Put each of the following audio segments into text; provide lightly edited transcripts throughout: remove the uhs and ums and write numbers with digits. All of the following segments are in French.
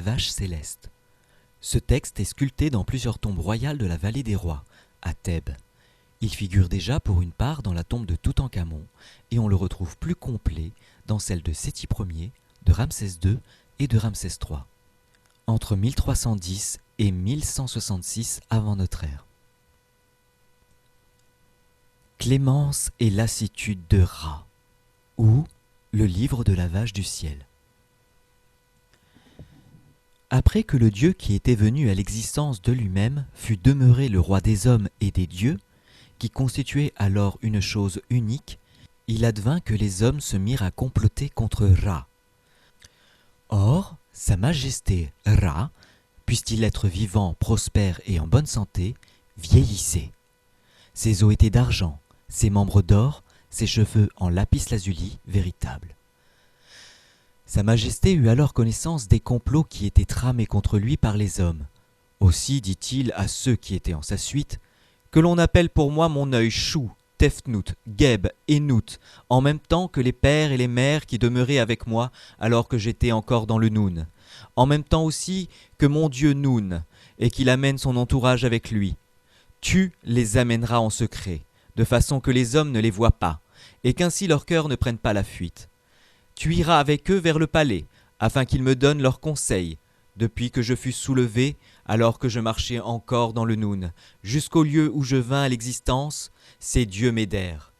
la vache céleste. Ce texte est sculpté dans plusieurs tombes royales de la vallée des rois, à Thèbes. Il figure déjà pour une part dans la tombe de Toutankhamon et on le retrouve plus complet dans celle de Séti Ier, de Ramsès II et de Ramsès III, entre 1310 et 1166 avant notre ère. Clémence et lassitude de Ra, ou le livre de la vache du ciel. Après que le Dieu qui était venu à l'existence de lui-même fut demeuré le roi des hommes et des dieux, qui constituait alors une chose unique, il advint que les hommes se mirent à comploter contre Ra. Or, sa majesté Ra, puisse-t-il être vivant, prospère et en bonne santé, vieillissait. Ses os étaient d'argent, ses membres d'or, ses cheveux en lapis-lazuli véritable. Sa majesté eut alors connaissance des complots qui étaient tramés contre lui par les hommes. Aussi dit-il à ceux qui étaient en sa suite, « Que l'on appelle pour moi mon œil Chou, Tefnout, Geb et Nout, en même temps que les pères et les mères qui demeuraient avec moi alors que j'étais encore dans le Noun, en même temps aussi que mon Dieu Noun, et qu'il amène son entourage avec lui. Tu les amèneras en secret, de façon que les hommes ne les voient pas, et qu'ainsi leur cœur ne prenne pas la fuite. Tu iras avec eux vers le palais, afin qu'ils me donnent leurs conseils, depuis que je fus soulevé, alors que je marchais encore dans le Noun, jusqu'au lieu où je vins à l'existence, ces dieux m'aidèrent. »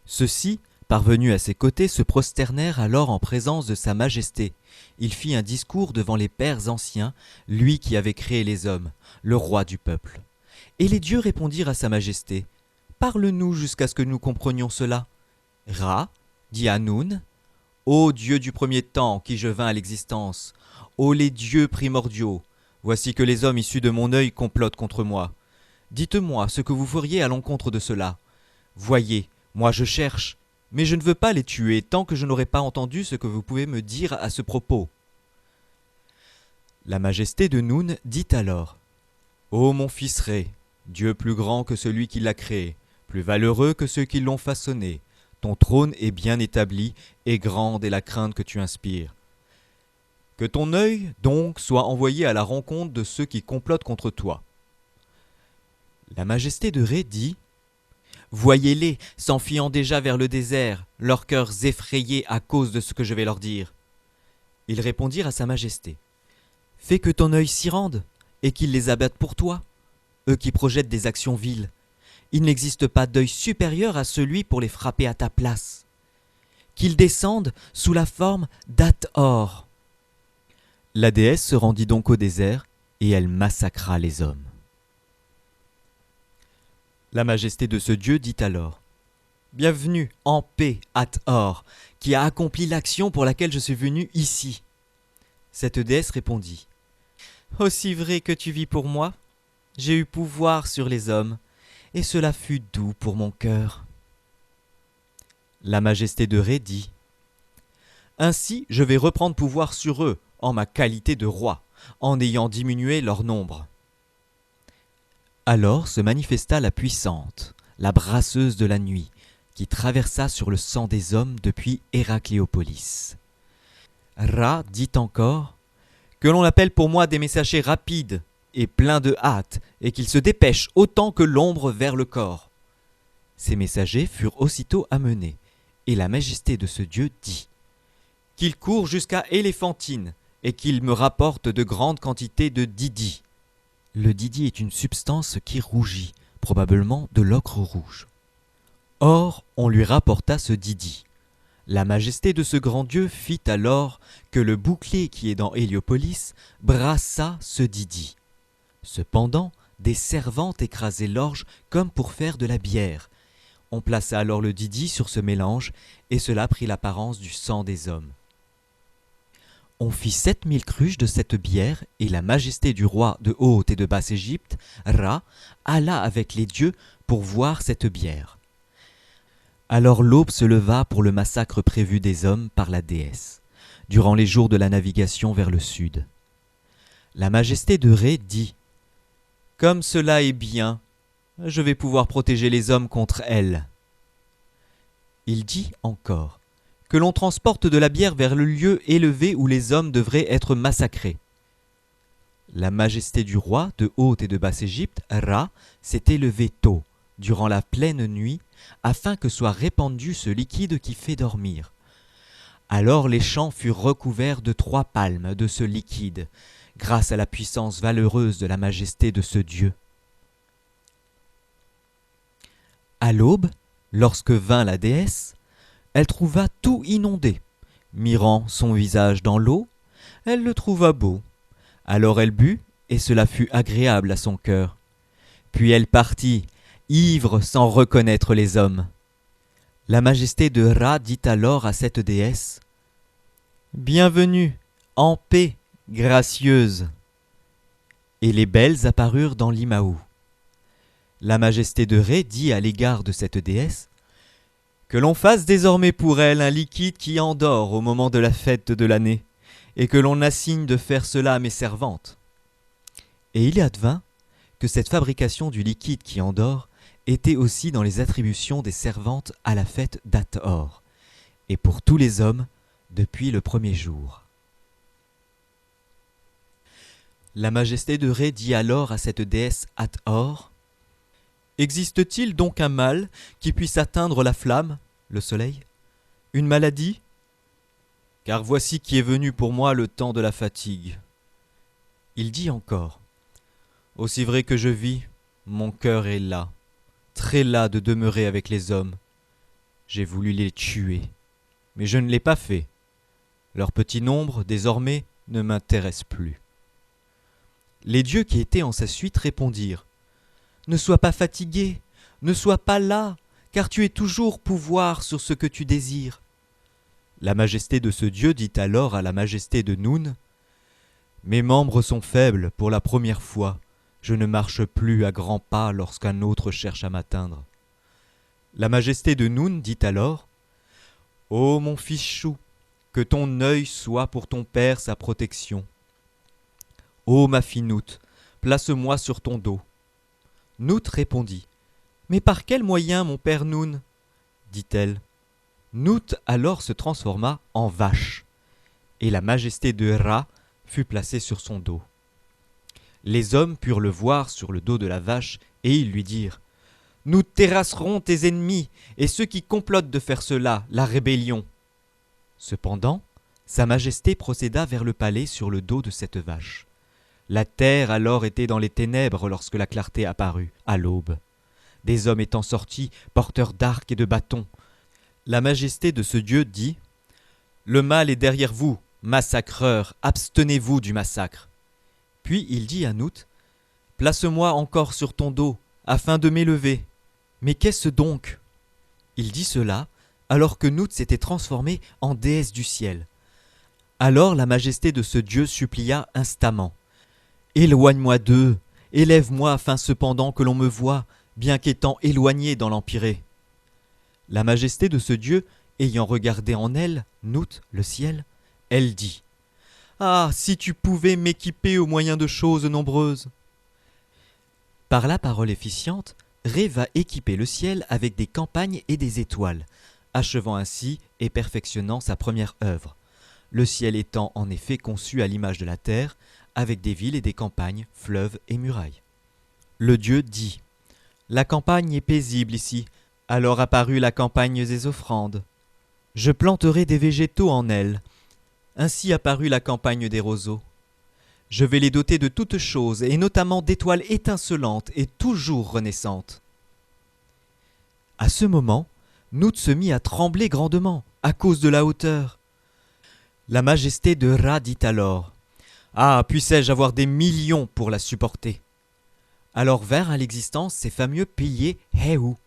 Ceux-ci, parvenus à ses côtés, se prosternèrent alors en présence de sa majesté. Il fit un discours devant les pères anciens, lui qui avait créé les hommes, le roi du peuple. Et les dieux répondirent à sa majesté, « Parle-nous jusqu'à ce que nous comprenions cela. » Ra dit à Noun, « Ô Dieu du premier temps, qui je vins à l'existence, ô les dieux primordiaux, voici que les hommes issus de mon œil complotent contre moi. Dites-moi ce que vous feriez à l'encontre de cela. Voyez, moi je cherche, mais je ne veux pas les tuer tant que je n'aurai pas entendu ce que vous pouvez me dire à ce propos. » La majesté de Noun dit alors, « Ô mon fils Ré, Dieu plus grand que celui qui l'a créé, plus valeureux que ceux qui l'ont façonné, ton trône est bien établi et grande est la crainte que tu inspires. Que ton œil, donc, soit envoyé à la rencontre de ceux qui complotent contre toi. » La majesté de Ré dit, « Voyez-les, s'enfuyant déjà vers le désert, leurs cœurs effrayés à cause de ce que je vais leur dire. » Ils répondirent à sa majesté, « Fais que ton œil s'y rende, et qu'il les abatte pour toi, eux qui projettent des actions viles. Il n'existe pas d'œil supérieur à celui pour les frapper à ta place. Qu'ils descendent sous la forme d'Hathor. » La déesse se rendit donc au désert, et elle massacra les hommes. La majesté de ce Dieu dit alors, « Bienvenue en paix, Hathor, qui a accompli l'action pour laquelle je suis venu ici. » Cette déesse répondit, « Aussi vrai que tu vis pour moi, j'ai eu pouvoir sur les hommes, et cela fut doux pour mon cœur. » La majesté de Ré dit, « Ainsi je vais reprendre pouvoir sur eux, en ma qualité de roi, en ayant diminué leur nombre. » Alors se manifesta la puissante, la brasseuse de la nuit, qui traversa sur le sang des hommes depuis Héracléopolis. Ra dit encore, « Que l'on appelle pour moi des messagers rapides et pleins de hâte, et qu'ils se dépêchent autant que l'ombre vers le corps. » Ces messagers furent aussitôt amenés, et la majesté de ce Dieu dit, « Qu'ils courent jusqu'à Éléphantine, et qu'ils me rapportent de grandes quantités de didi. » Le didi est une substance qui rougit, probablement de l'ocre rouge. Or, on lui rapporta ce didi. La majesté de ce grand Dieu fit alors que le bouclier qui est dans Héliopolis brassa ce didi. Cependant, des servantes écrasaient l'orge comme pour faire de la bière. On plaça alors le didi sur ce mélange, et cela prit l'apparence du sang des hommes. On fit 7000 cruches de cette bière, et la majesté du roi de Haute et de Basse-Égypte, Ra, alla avec les dieux pour voir cette bière. Alors l'aube se leva pour le massacre prévu des hommes par la déesse, durant les jours de la navigation vers le sud. La majesté de Ré dit, « Comme cela est bien, je vais pouvoir protéger les hommes contre elle. » Il dit encore, que l'on transporte de la bière vers le lieu élevé où les hommes devraient être massacrés. La majesté du roi de Haute et de Basse-Égypte, Ra, s'était levée tôt, durant la pleine nuit, afin que soit répandu ce liquide qui fait dormir. Alors les champs furent recouverts de 3 palmes de ce liquide, grâce à la puissance valeureuse de la majesté de ce Dieu. À l'aube, lorsque vint la déesse, elle trouva tout inondé. Mirant son visage dans l'eau, elle le trouva beau. Alors elle but, et cela fut agréable à son cœur. Puis elle partit, ivre sans reconnaître les hommes. La majesté de Ra dit alors à cette déesse : « Bienvenue, en paix, gracieuse. » Et les belles apparurent dans l'Imaou. La majesté de Ré dit à l'égard de cette déesse : « Que l'on fasse désormais pour elle un liquide qui endort au moment de la fête de l'année, et que l'on assigne de faire cela à mes servantes. » Et il advint que cette fabrication du liquide qui endort était aussi dans les attributions des servantes à la fête d'Hathor, et pour tous les hommes depuis le premier jour. La majesté de Ré dit alors à cette déesse Hathor : « Existe-t-il donc un mal qui puisse atteindre la flamme, le soleil ? Une maladie ? Car voici qui est venu pour moi le temps de la fatigue. » Il dit encore : « Aussi vrai que je vis, mon cœur est las, très las de demeurer avec les hommes. J'ai voulu les tuer, mais je ne l'ai pas fait. Leur petit nombre, désormais, ne m'intéresse plus. » Les dieux qui étaient en sa suite répondirent : « Ne sois pas fatigué, ne sois pas las, car tu es toujours pouvoir sur ce que tu désires. » La majesté de ce Dieu dit alors à la majesté de Noun : « Mes membres sont faibles pour la première fois, je ne marche plus à grands pas lorsqu'un autre cherche à m'atteindre. » La majesté de Noun dit alors : « Ô mon fils chou, que ton œil soit pour ton père sa protection. Ô ma fille Nout, place-moi sur ton dos. » Nout répondit : « Mais par quel moyen, mon père Noun ?» dit-elle. Nout alors se transforma en vache, et la majesté de Ra fut placée sur son dos. Les hommes purent le voir sur le dos de la vache, et ils lui dirent : « Nous terrasserons tes ennemis, et ceux qui complotent de faire cela, la rébellion. » Cependant, sa majesté procéda vers le palais sur le dos de cette vache. La terre alors était dans les ténèbres lorsque la clarté apparut, à l'aube. Des hommes étant sortis, porteurs d'arcs et de bâtons. La majesté de ce Dieu dit : « Le mal est derrière vous, massacreurs, abstenez-vous du massacre. » Puis il dit à Nout : « Place-moi encore sur ton dos, afin de m'élever. » Mais qu'est-ce donc ? Il dit cela, alors que Nout s'était transformée en déesse du ciel. Alors la majesté de ce Dieu supplia instamment : « Éloigne-moi d'eux, élève-moi afin cependant que l'on me voie, bien qu'étant éloigné dans l'empyrée. » La majesté de ce Dieu, ayant regardé en elle, Nout, le ciel, elle dit : « Ah, si tu pouvais m'équiper au moyen de choses nombreuses !» Par la parole efficiente, Ré va équiper le ciel avec des campagnes et des étoiles, achevant ainsi et perfectionnant sa première œuvre, le ciel étant en effet conçu à l'image de la terre, avec des villes et des campagnes, fleuves et murailles. Le Dieu dit : « La campagne est paisible ici. » Alors apparut la campagne des offrandes. « Je planterai des végétaux en elle. » Ainsi apparut la campagne des roseaux. « Je vais les doter de toutes choses, et notamment d'étoiles étincelantes et toujours renaissantes. » À ce moment, Nout se mit à trembler grandement, à cause de la hauteur. La majesté de Ra dit alors : « Ah, puissais-je avoir des millions pour la supporter !» Alors vinrent à l'existence ces fameux piliers Héhou.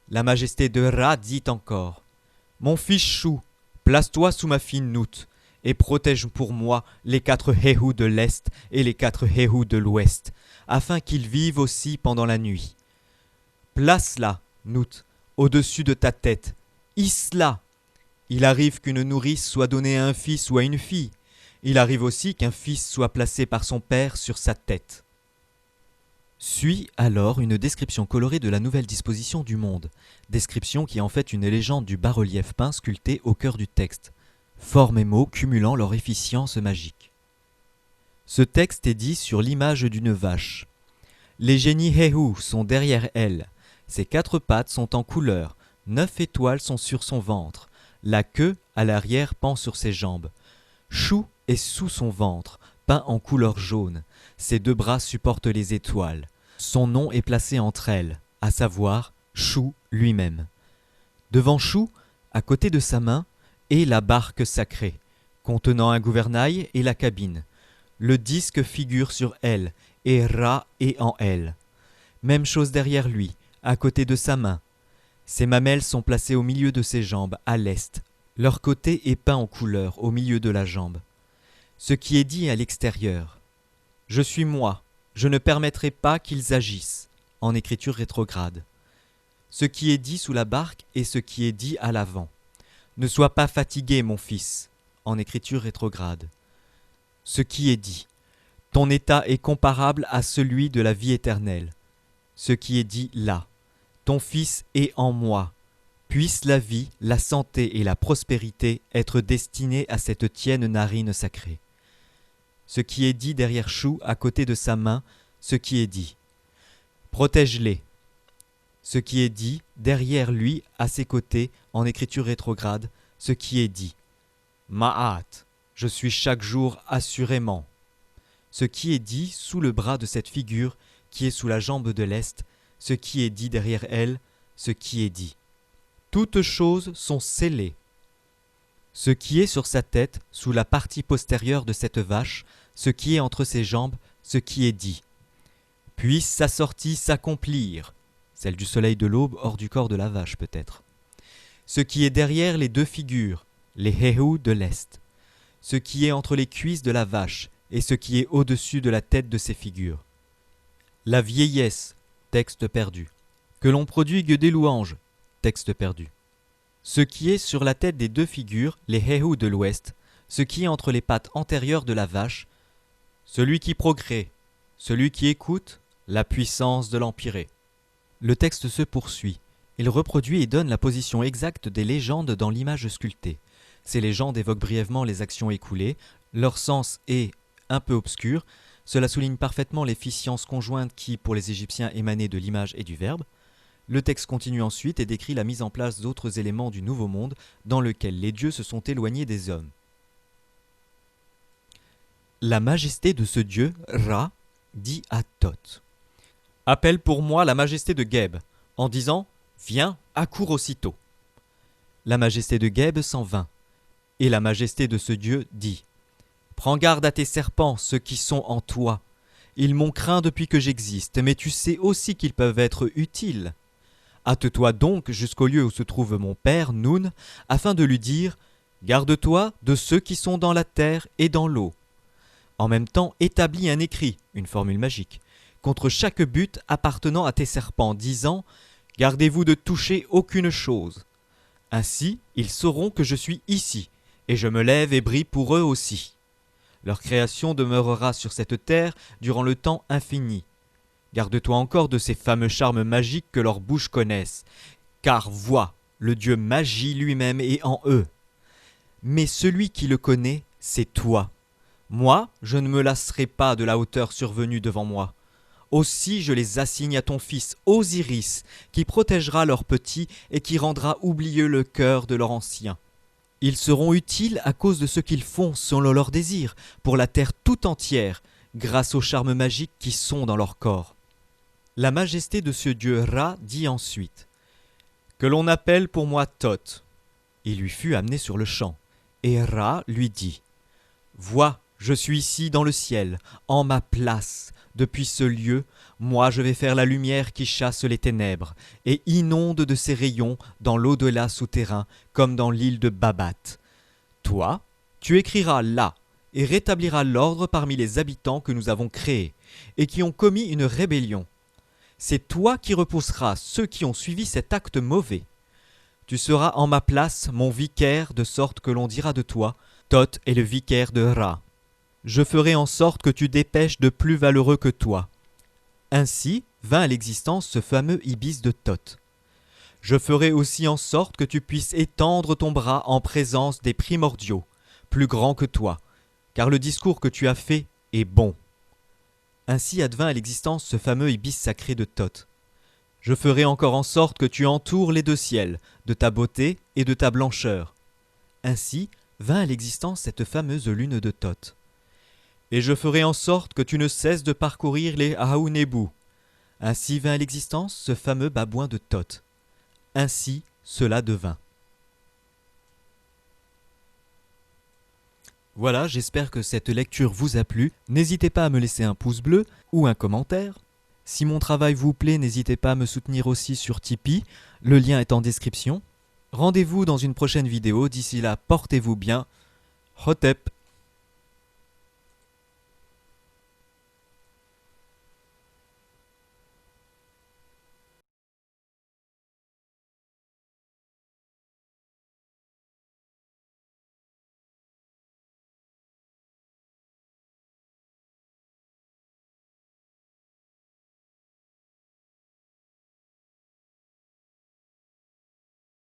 La majesté de Ra dit encore : « Mon fils Chou, place-toi sous ma fille Nout, et protège pour moi les 4 Héhous de l'Est et les 4 Héhous de l'Ouest, afin qu'ils vivent aussi pendant la nuit. Place-la, Nout, au-dessus de ta tête, hisse-la. Il arrive qu'une nourrice soit donnée à un fils ou à une fille. Il arrive aussi qu'un fils soit placé par son père sur sa tête. » Suit alors une description colorée de la nouvelle disposition du monde, description qui est en fait une légende du bas-relief peint sculpté au cœur du texte, formes et mots cumulant leur efficience magique. Ce texte est dit sur l'image d'une vache. Les génies Héhou sont derrière elle, ses 4 pattes sont en couleur, 9 étoiles sont sur son ventre, la queue à l'arrière pend sur ses jambes. Chou est sous son ventre, peint en couleur jaune, ses 2 bras supportent les étoiles. Son nom est placé entre elles, à savoir Chou lui-même. Devant Chou, à côté de sa main, est la barque sacrée, contenant un gouvernail et la cabine. Le disque figure sur elle, et Ra est en elle. Même chose derrière lui, à côté de sa main. Ses mamelles sont placées au milieu de ses jambes, à l'est. Leur côté est peint en couleur, au milieu de la jambe. Ce qui est dit à l'extérieur. Je suis moi, je ne permettrai pas qu'ils agissent, en écriture rétrograde. Ce qui est dit sous la barque et ce qui est dit à l'avant. Ne sois pas fatigué, mon fils, en écriture rétrograde. Ce qui est dit. Ton état est comparable à celui de la vie éternelle. Ce qui est dit là. Ton fils est en moi. Puisse la vie, la santé et la prospérité être destinées à cette tienne narine sacrée. Ce qui est dit derrière Chou à côté de sa main, ce qui est dit. Protège-les. Ce qui est dit derrière lui à ses côtés en écriture rétrograde, ce qui est dit. Ma'at, je suis chaque jour assurément. Ce qui est dit sous le bras de cette figure qui est sous la jambe de l'Est, ce qui est dit derrière elle, ce qui est dit. Toutes choses sont scellées. Ce qui est sur sa tête, sous la partie postérieure de cette vache, ce qui est entre ses jambes, ce qui est dit. Puisse sa sortie s'accomplir, celle du soleil de l'aube hors du corps de la vache peut-être. Ce qui est derrière les 2 figures, les Héhou de l'Est. Ce qui est entre les cuisses de la vache et ce qui est au-dessus de la tête de ces figures. La vieillesse, texte perdu. Que l'on prodigue des louanges, texte perdu. Ce qui est sur la tête des 2 figures, les Héhou de l'Ouest, ce qui est entre les pattes antérieures de la vache, celui qui procrée, celui qui écoute, la puissance de l'empyrée. Le texte se poursuit. Il reproduit et donne la position exacte des légendes dans l'image sculptée. Ces légendes évoquent brièvement les actions écoulées, leur sens est un peu obscur, cela souligne parfaitement l'efficience conjointe qui, pour les Égyptiens, émanait de l'image et du verbe. Le texte continue ensuite et décrit la mise en place d'autres éléments du Nouveau Monde dans lequel les dieux se sont éloignés des hommes. La majesté de ce dieu, Ra, dit à Thoth. Appelle pour moi la majesté de Geb, en disant « Viens, accours aussitôt ». La majesté de Geb s'en vint, et la majesté de ce dieu dit « Prends garde à tes serpents, ceux qui sont en toi. Ils m'ont craint depuis que j'existe, mais tu sais aussi qu'ils peuvent être utiles. Hâte-toi donc jusqu'au lieu où se trouve mon père, Noun, afin de lui dire « Garde-toi de ceux qui sont dans la terre et dans l'eau. » En même temps, établis un écrit, une formule magique, contre chaque but appartenant à tes serpents, disant « Gardez-vous de toucher aucune chose. » Ainsi, ils sauront que je suis ici, et je me lève et brille pour eux aussi. Leur création demeurera sur cette terre durant le temps infini. Garde-toi encore de ces fameux charmes magiques que leurs bouches connaissent, car vois, le dieu magie lui-même est en eux. Mais celui qui le connaît, c'est toi. Moi, je ne me lasserai pas de la hauteur survenue devant moi. Aussi je les assigne à ton fils Osiris, qui protégera leurs petits et qui rendra oublieux le cœur de leurs anciens. Ils seront utiles à cause de ce qu'ils font selon leurs désirs, pour la terre tout entière, grâce aux charmes magiques qui sont dans leur corps. La majesté de ce dieu Ra dit ensuite « Que l'on appelle pour moi Thoth. » Il lui fut amené sur le champ, et Ra lui dit « Vois, je suis ici dans le ciel, en ma place. Depuis ce lieu, moi je vais faire la lumière qui chasse les ténèbres et inonde de ses rayons dans l'au-delà souterrain comme dans l'île de Babat. Toi, tu écriras là et rétabliras l'ordre parmi les habitants que nous avons créés et qui ont commis une rébellion. C'est toi qui repousseras ceux qui ont suivi cet acte mauvais. Tu seras en ma place mon vicaire, de sorte que l'on dira de toi, Thoth est le vicaire de Ra. Je ferai en sorte que tu dépêches de plus valeureux que toi. Ainsi vint à l'existence ce fameux ibis de Thoth. Je ferai aussi en sorte que tu puisses étendre ton bras en présence des primordiaux, plus grands que toi, car le discours que tu as fait est bon. Ainsi advint à l'existence ce fameux ibis sacré de Thoth. Je ferai encore en sorte que tu entoures les deux ciels, de ta beauté et de ta blancheur. Ainsi vint à l'existence cette fameuse lune de Thoth. Et je ferai en sorte que tu ne cesses de parcourir les Aounebu. Ainsi vint à l'existence ce fameux babouin de Thoth. Ainsi cela devint. Voilà, j'espère que cette lecture vous a plu. N'hésitez pas à me laisser un pouce bleu ou un commentaire. Si mon travail vous plaît, n'hésitez pas à me soutenir aussi sur Tipeee. Le lien est en description. Rendez-vous dans une prochaine vidéo. D'ici là, portez-vous bien. Hotep.